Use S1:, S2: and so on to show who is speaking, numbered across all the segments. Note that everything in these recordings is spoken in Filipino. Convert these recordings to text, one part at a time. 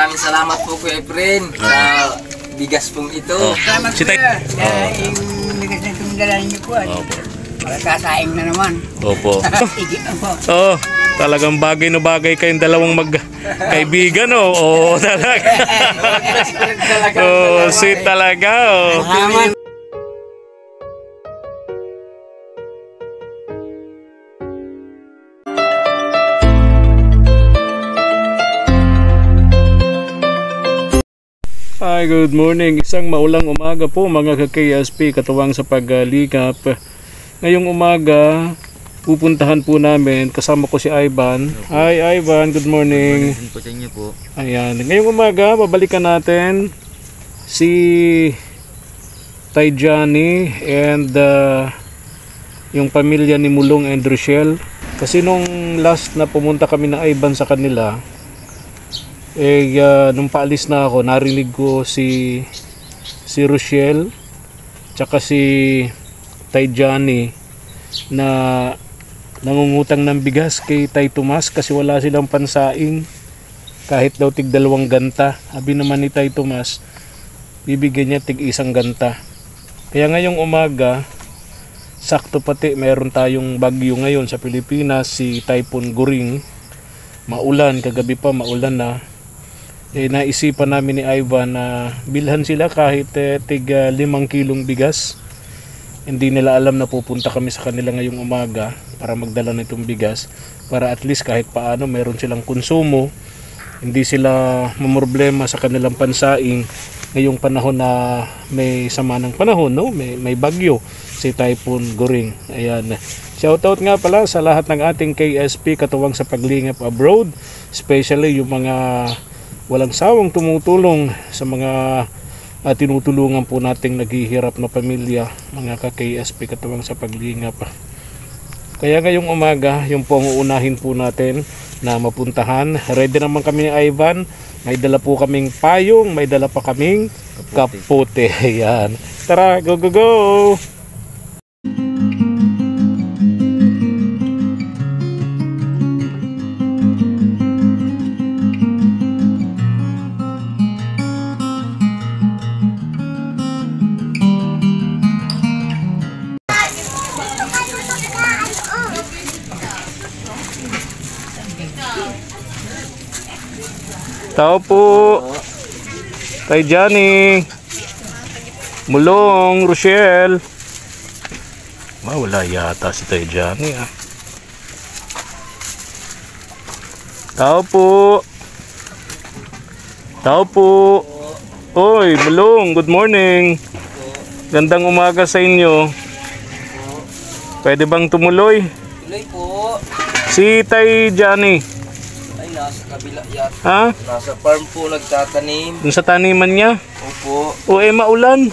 S1: maraming salamat po Kuya Efren sa bigas pong ito.
S2: Salamat
S3: Si Tay.
S2: yung bigas na tumidala niyo po. Magkasaing na naman.
S3: Opo.
S2: Igi po.
S3: Oh, talagang bagay na bagay kayong dalawang magkaibigan, oh. Oo, talaga. Oh, sweet talaga, oh.
S2: Salamat.
S3: Hi, good morning. Isang maulang umaga po mga ka-KSP katuwang sa paglikap. Ngayong umaga, pupuntahan po namin, kasama ko si Ivan. Hi Ivan, good morning.
S1: Po sa inyo po.
S3: Ayan, ngayong umaga, babalikan natin si Tay Johnny and yung pamilya ni Mulong and Rochelle. Kasi nung last na pumunta kami na Ivan sa kanila, nung paalis na ako, narinig ko si Rochelle tsaka si Tay Johnny na nangungutang ng bigas kay Tay Tomas kasi wala silang pansaing, kahit daw tig 2 ganta. Sabi naman ni Tay Tomas, bibigyan niya tig 1 ganta. Kaya ngayong umaga, sakto pati meron tayong bagyo ngayon sa Pilipinas, si Typhoon Goring. Maulan, kagabi pa maulan na. Naisipan namin ni Ivan na bilhan sila kahit tig 5 kilong bigas. Hindi nila alam na pupunta kami sa kanila ngayong umaga para magdala nitong bigas, para at least kahit paano meron silang konsumo, hindi sila mamroblema sa kanilang pansaing ngayong panahon na may sama ng panahon, no? May bagyo, si Typhoon Goring. Ayan. Shoutout nga pala sa lahat ng ating KSP katuwang sa paglingap abroad, especially yung mga walang sawang tumutulong sa mga tinutulungan po nating naghihirap na pamilya, mga ka-KSP katuwang sa paglingap. Kaya ngayong umaga, yung po ang uunahin po natin na mapuntahan. Ready naman kami ni Ivan. May dala po kaming payong, may dala pa kaming kapote. Ayan. Tara, go go go! Tao po, Tay Johnny, Mulong, Rochelle. Wala yata si Tay Johnny, ah. Tao po. Tao po. Oy, Mulong, good morning. Gandang umaga sa inyo. Pwede bang tumuloy?
S1: Tuloy po.
S3: Si Tay Johnny.
S1: Nasa kabila yata.
S3: Ha?
S1: Nasa farm po nagtatanim.
S3: Dun sa taniman niya?
S1: Opo.
S3: O maulan.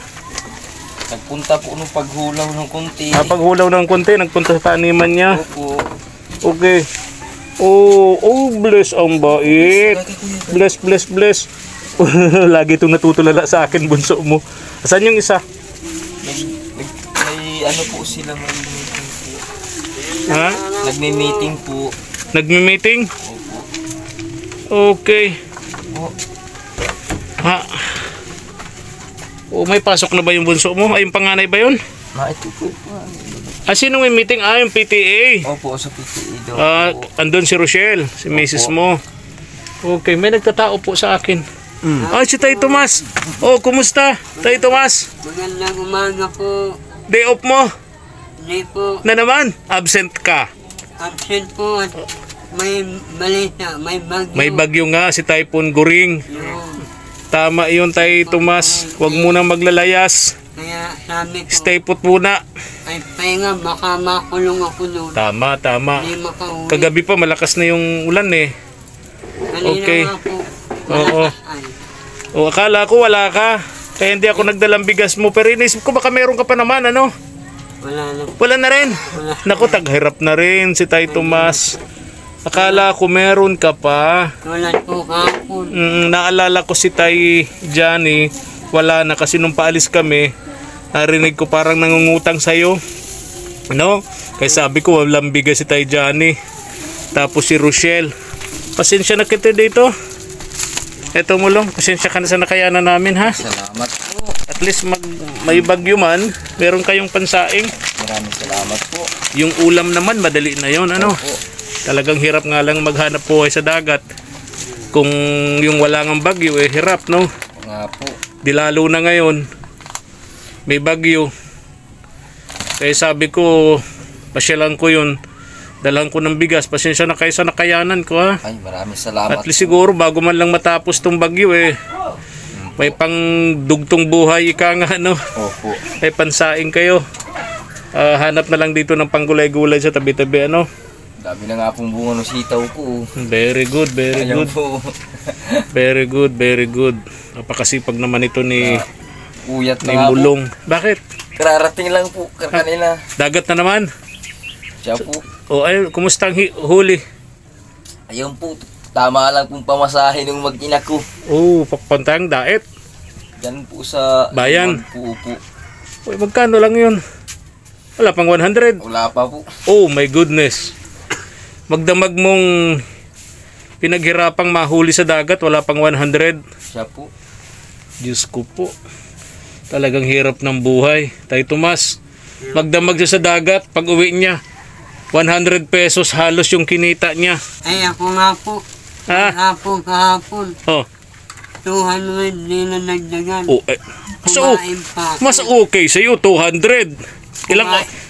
S1: Nagpunta po nung paghulaw ng konti.
S3: Paghulaw ng konti, nagpunta sa taniman niya.
S1: Opo.
S3: Okay. Oh, bless ang bait. Bless. Lagi itong natutulala sa akin, bunso mo. Asan yung isa?
S1: May ano po sila, may meeting po.
S3: Ha?
S1: Nagme-meeting po.
S3: Nagme-meeting? Okay. Ha? May pasok na ba yung bunso mo? Ay, yung panganay ba yun?
S1: Ito po.
S3: Sino may meeting? Yung PTA.
S1: Opo, sa PTA daw po.
S3: Andun si Rochelle, si Mrs. mo. Okay, may nagtatao po sa akin. Si Tay Tomas. Kumusta? Tay Tomas?
S2: Magandang umaga po.
S3: Day off mo?
S2: Hindi po.
S3: Na naman? Absent ka?
S2: Absent po at may balita, may bagyo.
S3: May bagyo nga, si Typhoon Goring. Tama yun, Tay Tomas. Huwag munang maglalayas.
S2: Kaya sabi ko,
S3: Stay put muna.
S2: ay pahinga, baka makulong ako doon.
S3: Tama.
S2: Hindi makauwi.
S3: Kagabi pa, malakas na yung ulan eh.
S2: Kanina
S3: Okay.
S2: nga po,
S3: Oo. Akala ko wala ka. Kaya hindi ako nagdalang bigas mo. Pero inisip ko baka meron ka pa naman, ano?
S2: Wala na po.
S3: Wala na rin. Naku, taghirap na rin si Tay Tomas. Akala ko meron ka pa.
S2: Wala po kahapon.
S3: Naalala ko si Tay Johnny. Wala na kasi nung paalis kami, narinig ko parang nangungutang sa'yo. Ano? Kaya sabi ko walang bigas si Tay Johnny. Tapos si Rochelle. Pasensya na kita dito. Eto Mulong, pasensya ka na sa nakayanan namin ha.
S1: Salamat po.
S3: At least may bagyo man, meron kayong pansaing.
S1: Maraming salamat po.
S3: Yung ulam naman, madali na yon ano.
S1: Opo.
S3: Talagang hirap nga lang maghanap buhay sa dagat. Kung yung wala ngang bagyo, eh hirap no.
S1: Nga po.
S3: Di lalo na ngayon, may bagyo. Kaya sabi ko, pasyalan ko yun. Dalang ko ng bigas, pasensya na kayo sa nakayanan ko ha.
S1: Ay, maraming salamat
S3: At least siguro bago man lang matapos tong bagyo eh. May pang dugtong buhay ika nga no.
S1: Opo.
S3: May pansaing kayo. Hanap na lang dito ng panggulay-gulay sa tabi-tabi ano.
S1: Dami na nga pong bunga ng sitaw ko.
S3: Very good, very
S1: Ayaw
S3: good.
S1: po.
S3: Very good, very good. Napakasipag naman ito ni
S1: Uyat na nga po.
S3: Mulong. Bakit?
S1: Kararating lang po kanina.
S3: Dagat na naman.
S1: Siya po.
S3: O ay, kumusta ang huli?
S1: Ayun po. Tama lang pong pamasahe ng mag-ina ko.
S3: Oh, papuntang daet.
S1: Yan po sa
S3: Bayan.
S1: Po.
S3: Uy, magkano lang yun? Wala pang 100.
S1: Wala pa po.
S3: Oh my goodness. Magdamag mong pinaghirapang mahuli sa dagat, wala pang 100.
S1: Siya po.
S3: Diyos ko po. Talagang hirap ng buhay. Tay Tomas, magdamag siya sa dagat, pag uwi niya, 100 pesos halos yung kinita niya.
S2: Ay, ako nga po.
S3: Ha?
S2: Kahapon.
S3: Oh.
S2: 200 din na nagdagan.
S3: Oh,
S2: Kumain pa ako.
S3: mas okay sa'yo, 200.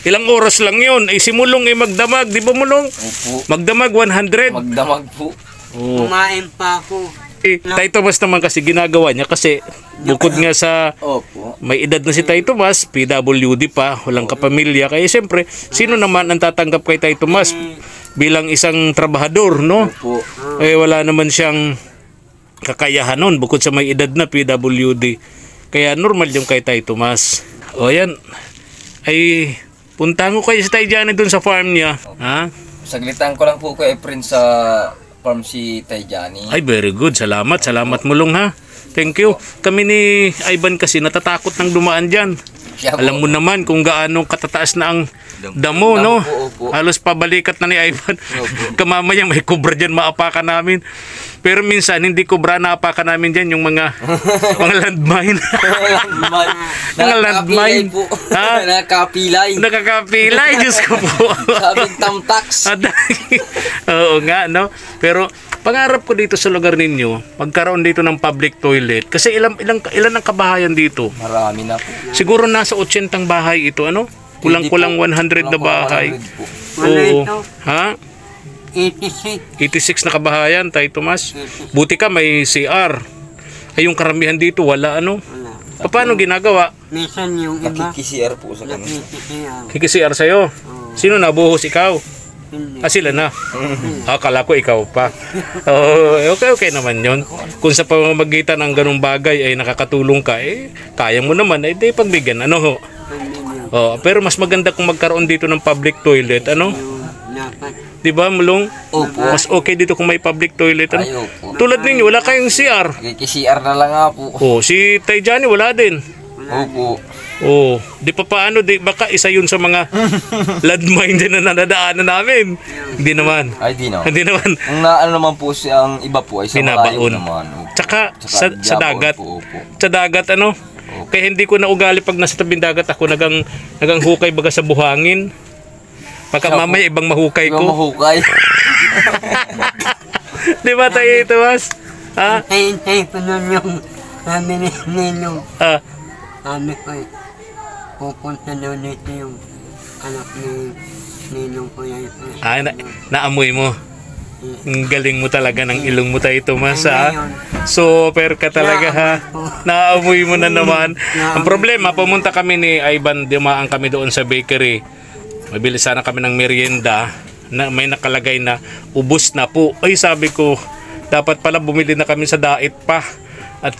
S3: Ilang oras lang yun. Eh, si Mulong ay magdamag. Di ba Mulong?
S1: Opo.
S3: Magdamag 100.
S1: Magdamag po.
S3: Oh.
S2: Kumain pa ako.
S3: Eh, Tay Tomas naman kasi ginagawa niya kasi bukod nga sa
S1: Opo.
S3: may edad na si Tay Tomas, PWD pa, walang kapamilya. Kaya siyempre, sino naman ang tatanggap kay Tay Tomas bilang isang trabahador, no?
S1: Opo.
S3: Eh, wala naman siyang kakayahan nun bukod sa may edad na PWD. Kaya normal yung kay Tay Tomas. O yan, ay punta ko kayo si Tay Johnny dun sa farm niya. Ha?
S1: Saglitan ko lang po kay Efren sa farm si Tay Johnny.
S3: Ay, very good. Salamat. Salamat Mulong ha. Thank you. Kami ni Ivan kasi natatakot ng dumaan dyan.
S1: Siya po.
S3: Alam mo naman kung gaano katataas na ang damo, no?
S1: Opo.
S3: Halos pabalikat na ni Ivan.
S1: Opo.
S3: Kamamayang may kubra dyan, maapakan namin. Pero minsan, hindi kubra naapakan namin dyan yung mga landmine. Mga landmine.
S1: po.
S3: Ha?
S1: Nakapilay.
S3: Nakakapilay, Diyos ko po.
S1: Sabing tamtax.
S3: Oo nga, no? Pero pangarap ko dito sa lugar ninyo, magkaroon dito ng public toilet. Kasi ilan ang kabahayan dito?
S1: Marami na po.
S3: Siguro nasa 80 bahay ito, ano? Kulang-kulang 100 na bahay. Oo. Ha?
S2: 86.
S3: 86 na kabahayan, Tay Tomas. Buti ka may CR. Ay yung karamihan dito wala ano.
S2: Wala.
S3: Paano ginagawa?
S2: Minsan yung iba,
S1: Nakikisiar po sa kanila.
S2: nakikisiyaw.
S3: Kiki-CR sa'yo. Sino nabuhos, ikaw?
S2: Hindi.
S3: Ah, sila na. Akala ko ikaw pa. Oh, okay naman yon. Kung sa pamamagitan ng ganung bagay ay nakakatulong ka, eh, kaya mo naman, eh, di pagbigyan. Ano ho?
S2: Hindi.
S3: Oh, pero mas maganda kung magkaroon dito ng public toilet, ano?
S2: Dapat.
S3: Di ba, Mulong?
S1: Opo.
S3: Mas okay dito kung may public toilet, ano?
S1: Ay, opo.
S3: Tulad ninyo, wala kayong CR.
S1: Nakikisiar na lang nga po.
S3: Oh, si Tay Johnny wala din.
S1: Opo.
S3: Oh, di pa paano, di baka isa yun sa mga landmine din na nadaanan namin. Hindi naman.
S1: Ay, di na.
S3: Hindi naman.
S1: Ang naano naman po ang iba po ay sa malayo
S3: Binabaon.
S1: naman. Opo.
S3: Tsaka sa
S1: Diabol
S3: dagat.
S1: po, opo.
S3: Sa dagat ano? Kaya hindi ko na ugali pag nasa tabing dagat ako nagang hukay baga sa buhangin. Pagka
S1: Siya po.
S3: mamaya ibang mahukay
S1: Ikaw
S3: ko.
S1: mahukay.
S3: Di ba tayo ito, Mas? Ha?
S2: Hintay ko nun yung sabi ni Ninong.
S3: Ah,
S2: Sabi ko eh, pupunta daw dito yung anak ni Ninong ko yan.
S3: naamoy mo. Ang galing mo talaga ng ilong mo tayo, Tomas, ha? Super ka talaga, ha? Naamoy mo na naman. Ang problema, pumunta kami ni Ivan, dumaan kami doon sa bakery. Mabili sana kami ng merienda na may nakalagay na ubos na po. Ay, sabi ko, dapat pala bumili na kami sa dait pa. At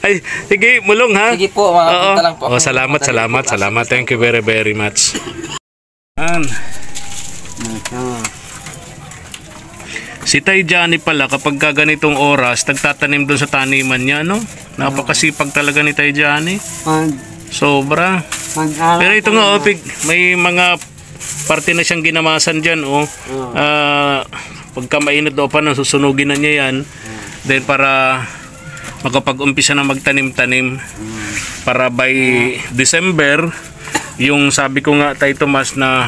S3: ay, sige, Mulong, ha?
S1: Sige po, mga punta lang po.
S3: Oh, salamat. Thank you very, very much. Si Tay Johnny pala, kapag ganitong oras, nagtatanim doon sa taniman niya, no? Napakasipag talaga ni Tay Johnny. Sobra. Pero ito nga, may mga parte na siyang ginamasan dyan, oh. Pagka mainit daw pa, susunugin na niya yan. Then para makapag-umpisa na magtanim-tanim para by December, yung sabi ko nga Tay Tomas na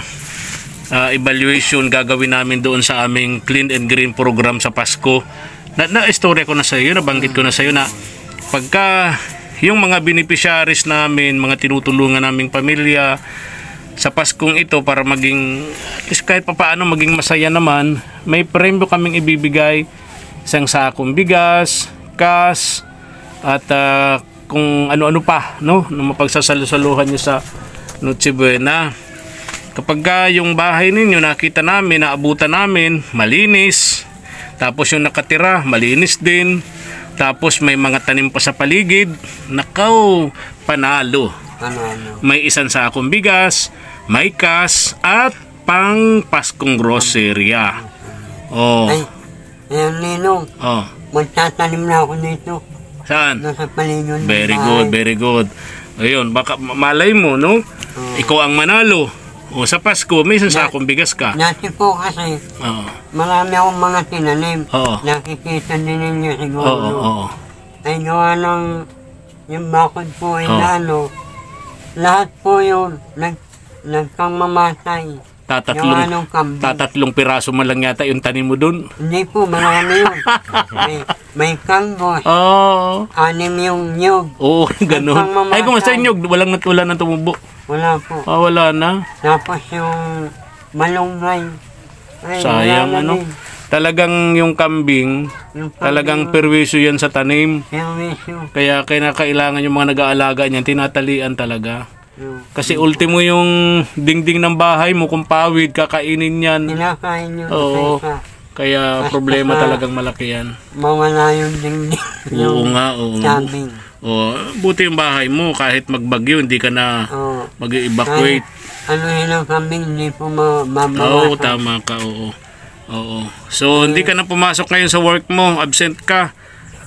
S3: evaluation gagawin namin doon sa aming Clean and Green program sa Pasko. Na-istorya ko na sa iyo, nabanggit ko na sa iyo na pagka yung mga beneficiaries namin, mga tinutulungan naming pamilya sa Paskong ito para maging at least kahit papaano maging masaya naman, may premyo kaming ibibigay, isang sakong bigas, cash, at kung ano-ano pa, no, na mapagsasalusaluhan nyo sa Noche Buena. Kapag yung bahay ninyo nakita namin, naabutan namin, malinis, tapos yung nakatira, malinis din, tapos may mga tanim pa sa paligid, nakaw, panalo. May isang sakong bigas, may cash, at pang Paskong grocerya. Oh.
S2: Ay, ayun, Ninong.
S3: Oh.
S2: Magtatanim na ako dito.
S3: Saan?
S2: Nasa paligid.
S3: Very good, very good. Ayun, baka malay mo, no? Ikaw ang manalo. O sa Pasko, may isang sakong bigas ka.
S2: Dati po kasi, marami akong mga tinanim. Nakikita din ninyo siguro. Ay gawa ng yung bakod po ay lahat po yun nagkang mamatay. Tatatlong piraso man lang yata yung tanim mo dun. Hindi po, marami yun. may kanggos. Anim yung nyug. Oo, ganun. Ay, kung sa nyug, wala nang tumubo. Wala po. Wala na. Tapos yung malunggay. Ay, sayang ano. Talagang yung kambing, talagang perwisyo yan sa tanim. Perwisyo. Kaya kailangan yung mga nag-aalaga niyan, tinatalian talaga. Kasi ultimo yung dingding ng bahay mo, kung pawid, kakainin yan. Kinakain nyo. Oo. Kaya problema talagang malaki yan. Mawala yung dingding. Oo nga, oo. Kambing. Buti yung bahay mo, kahit magbagyo, hindi ka na mag-evacuate. Ano yun ang kambing, hindi po mabawasan. Oo, tama ka, oo. So, hindi ka na pumasok ngayon sa work mo, absent ka.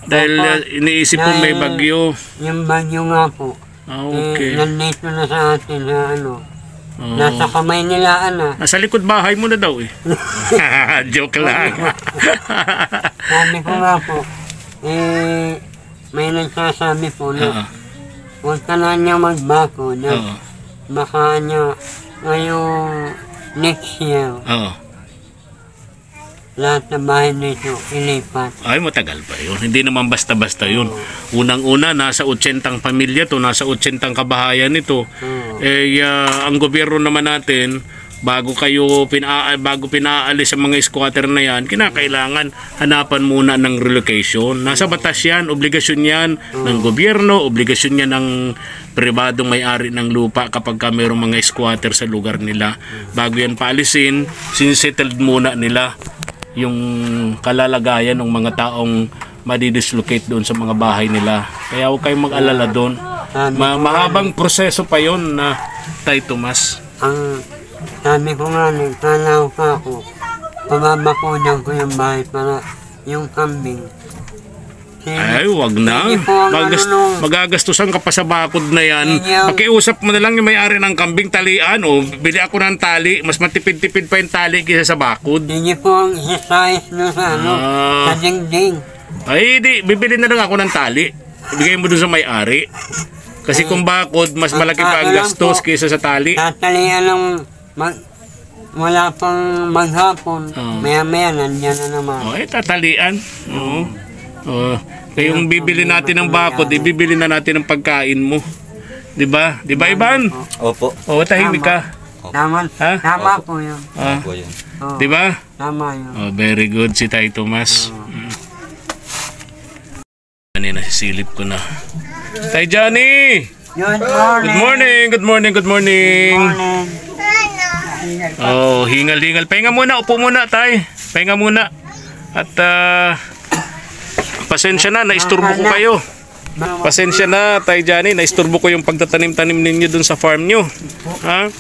S2: Dahil iniisip mo may bagyo. Yung bagyo nga po. Okay. Nandito na sa atin na nasa kamay nila nasa likod bahay mo na daw eh. Joke lang. Sabi ko nga po, may nagsasabi po na huwag ka na niya magbako na baka niya ngayong next year. Lahat na bahay nito ilipat. Ay, matagal pa yun. Hindi naman basta-basta yun. Unang-una, nasa 80 pamilya to, nasa 80 kabahayan ito. Ang gobyerno naman natin, bago pinaalis sa mga squatter na yan, kinakailangan hanapan muna ng relocation. Nasa batas yan, obligasyon yan ng gobyerno, obligasyon yan ng pribadong may-ari ng lupa kapag mayroong mga squatter sa lugar nila. Bago yan paalisin, sinsettled muna nila yung kalalagayan ng mga taong madidislocate doon sa mga bahay nila. Kaya huwag kayong mag-alala doon. Mahabang proseso pa yon na Tay Tomas. Ang sabi ko nga, nagkalaw pa ako, pababakunan ko yung bahay para yung kambing. Ay, wag na. Magagastusan ka pa sa bakod na yan. Pakiusap mo na lang yung may-ari ng kambing, talian. Bili ako ng tali. Mas matipid-tipid pa yung tali kaysa sa bakod. Hindi po ang isa-size na sa dingding. Ay, bibili na lang ako ng tali. Ibigay mo dun sa may-ari. Kasi kung bakod, mas malaki pa ang gastos kaysa sa tali. Tatalian ng wala pang maghapon. Maya-maya, nandiyan na naman. Tatalian. Kaya yung bibili natin ng bakod, ibibili na natin ng pagkain mo. Diba? Diba, Ivan? Opo. Tahimik ka. Tama. Tama po yun. Diba? Tama yun. Very good si Tay Tomas. Nasisilip ko na. Tay Johnny! Good morning! Good morning! Good morning! Hingal-hingal. Pahinga muna. Upo muna, Tay. Pahinga muna. At pasensya na, naisturbo ko kayo. Pasensya na, Tay Johnny, naisturbo ko yung pagtatanim-tanim ninyo dun sa farm nyo. Ha?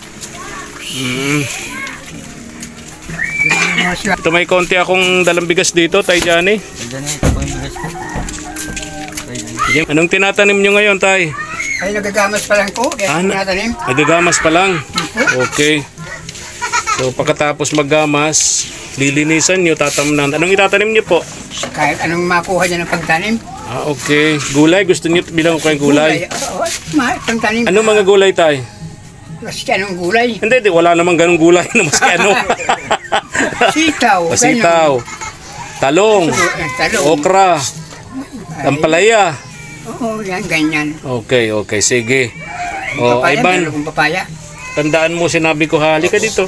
S2: Ito, may konti akong dalang bigas dito, Tay Johnny. Anong tinatanim nyo ngayon, Tay?
S4: Ay, nagagamas pa lang po. Nagagamas
S3: pa lang? Okay. So pagkatapos maggamas, lilinisan nyo, tatamnan. Anong itatanim nyo po?
S2: Kahit anong makuha niya ng pagtanim.
S3: Okay. Gulay, gusto nyo bilang ko kayong gulay?
S2: Pagtanim.
S3: Anong mga gulay tayo?
S2: Maski anong gulay.
S3: Hindi, wala namang ganong gulay na maski ano.
S2: Sitaw.
S3: Sitaw, talong, okra, ampalaya.
S2: Oo, yan, ganyan.
S3: Okay, sige.
S2: Papaya,
S3: Ivan,
S2: meron kong papaya.
S3: tandaan mo, sinabi ko, halika dito.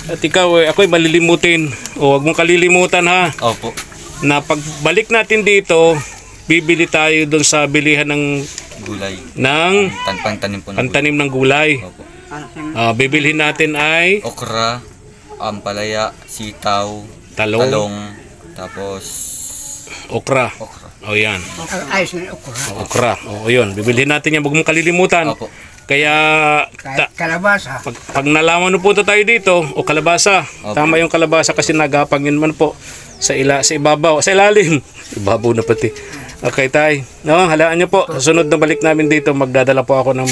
S3: At ikaw, ako'y malilimutin. Huwag mong kalilimutan ha.
S1: Opo.
S3: Na pagbalik natin dito, bibili tayo doon sa bilihan ng
S1: Gulay. Pantanim po ng
S3: pantanim ng gulay.
S1: Opo.
S3: Bibilhin natin ay
S1: Okra, ampalaya, sitaw,
S3: talong,
S1: tapos
S3: okra.
S1: okra.
S3: O yan,
S2: Ayos na okra.
S3: okra. O yun, bibilhin natin yan. Huwag mong kalilimutan.
S1: Opo.
S3: Kaya
S2: Kahit kalabasa.
S3: pag nalaman mo punta tayo dito, o kalabasa.
S1: Opo.
S3: Tama yung kalabasa kasi nagapang yun man po sa ibabaw, sa ilalim. Ibabaw na pati. Okay, tay. No, halaan niyo po. Sa sunod na balik namin dito, magdadala po ako ng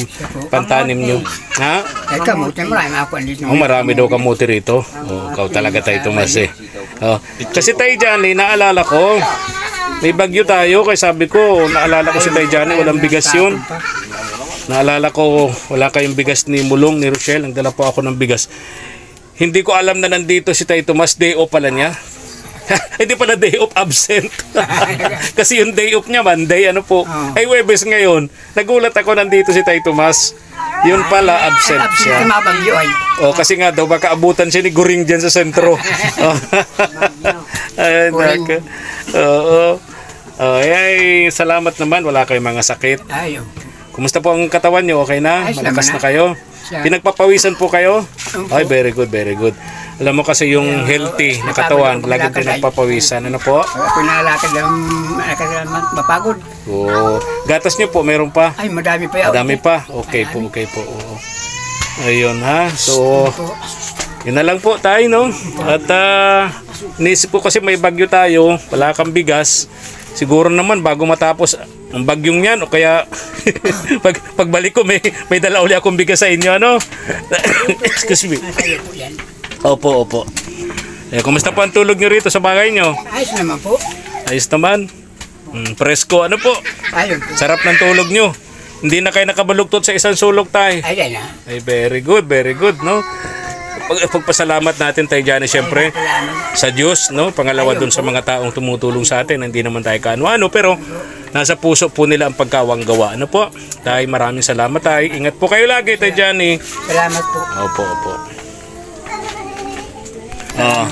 S3: pantanim niyo. Ha?
S2: Kahit kamuti, marami ako dito.
S3: Marami daw kamuti rito. Ikaw talaga tayo, Tomas eh. Kasi tayo dyan, naalala ko, may bagyo tayo, kaya sabi ko, naalala ko si tayo dyan, walang bigas yun. Naalala ko, wala kayong bigas ni Mulong, ni Rochelle, nagdala po ako ng bigas. Hindi ko alam na nandito si tayo Tomas, day off pala niya. Hindi pala day off, absent. Kasi yung day off niya, Monday, ano po. Ay, Webes ngayon. Nagulat ako nandito si Tay Tomas. Yun pala, absent siya. Kasi nga daw, baka abutan siya ni Guring dyan sa sentro. Ay, naka. Ay, salamat naman. Wala kayong mga sakit. Kumusta po ang katawan nyo? Okay na? Malakas na kayo? Pinagpapawisan po kayo? Ay, very good, very good. Alam mo kasi yung healthy na katawan, lagi din nagpapawisan. Ano po?
S2: Ako nalakad lang, mapagod.
S3: Gatas nyo po, meron pa?
S2: Ay, madami pa yun.
S3: Madami pa? Okay po, okay po. Oo. Ayun ha. So, yun na lang po tayo, no? At naisip ko kasi may bagyo tayo, wala kang bigas. Siguro naman bago matapos ang bagyong yan o kaya pagbalik ko may dala uli akong bigas sa inyo, ano? Excuse me. Opo. Kumusta po ang tulog nyo rito sa bagay nyo?
S2: Ayos naman po.
S3: Ayos naman. Presko, ano po?
S2: Ayun po.
S3: Sarap ng tulog nyo. Hindi na kayo nakabaluktot sa isang sulok tayo.
S2: Ayan na.
S3: Ay, very good, no? Pagpasalamat natin tayo dyan, siyempre, sa Diyos, no? Pangalawa dun sa mga taong tumutulong sa atin. Hindi naman tayo kaano-ano, pero nasa puso po nila ang pagkawang gawa. Ano po? Tayo, maraming salamat tayo. Ingat po kayo lagi, tayo dyan, eh.
S2: Salamat po.
S3: Opo.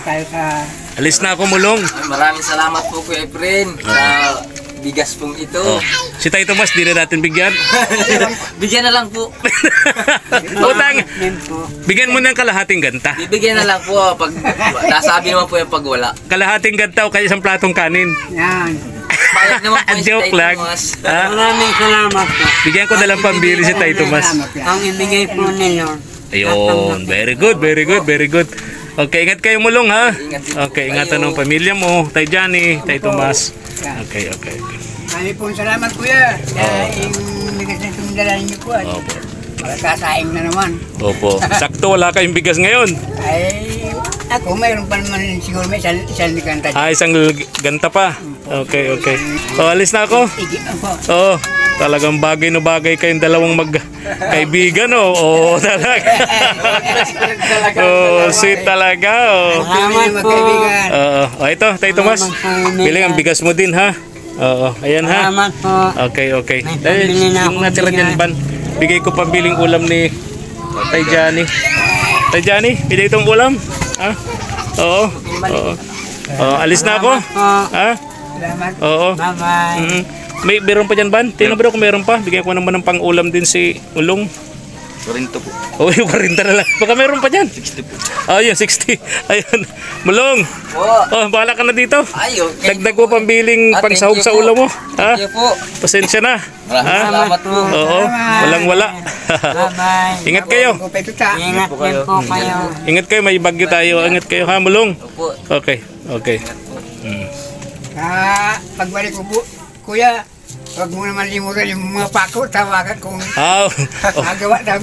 S2: Tayo sa...
S3: Alis na ako, Mulong.
S1: Maraming salamat po, Kuya Efren, sa bigas pong ito.
S3: Si Tay Tomas, di na natin bigyan.
S1: Bigyan na lang po.
S3: Utang. Bigyan mo ng kalahating ganta.
S1: Bibigyan na lang po pag nasabi naman po yung pag wala.
S3: Kalahating ganta o kaya isang platong kanin.
S2: Yan.
S1: Bayad naman po yung
S3: Joke
S1: Tay
S3: lang.
S1: Tomas.
S2: Maraming salamat po.
S3: Bigyan ko na lang pambili si Tay Tomas.
S2: Ang ibigay po ni Lord.
S3: Ayun, very good. Okay, ingat kayo, Mulong, ha? Okay, ingatan ng pamilya mo, Tay Johnny, Tay Tomas. Okay.
S2: Maraming po salamat, Kuya. Yung bigas na tumidala niyo po. Magkasaing na naman.
S3: Opo. Sakto, wala kayong bigas ngayon.
S2: Ay, ako mayroon pa naman siguro may isang ganta.
S3: Isang ganta pa. Okay. Alis na ako. Talagang bagay na bagay kayong dalawang magkaibigan, oh. Talaga. Sweet talaga, oh.
S2: Salamat po.
S3: Ito, Tay Tomas. Bilang ang bigas mo din, ha? Ayan, ha?
S2: Salamat po.
S3: Okay. Yung natira dyan, Ban. Bigay ko pambiling ulam ni Tay Johnny. Tay Johnny, bigay itong ulam. Ha? Oo. Alis na ako. Ha?
S2: Salamat.
S3: Oo.
S2: Bye-bye.
S3: May meron pa dyan, Ban? Tingnan ba kung meron pa? Bigyan ko naman ng pang-ulam din si Ulong.
S1: 40 po.
S3: Yung 40 na lang. Baka meron pa dyan.
S1: 60 po.
S3: Ayun, 60. Ayun. Mulong. Bahala ka na dito. Dagdag ko pambiling pangsahog sa ulam mo. Ha?
S1: Thank you po.
S3: Pasensya na.
S1: Maraming salamat po.
S3: Oo. Walang-wala.
S2: Bye-bye.
S3: Ingat kayo.
S2: Ingat po kayo.
S3: Ingat kayo. May bagyo tayo. Ingat kayo, ha, Mulong?
S1: Opo.
S3: Okay.
S2: Pagbalik ko po, Kuya, Huwag mo naman limutan yung mga pako, tawagan kung
S3: Ah,
S2: magawa tayo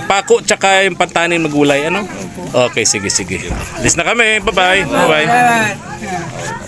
S3: pako tsaka yung pantanin magulay, ano? Okay, sige. Alis na kami. Bye-bye. Bye-bye.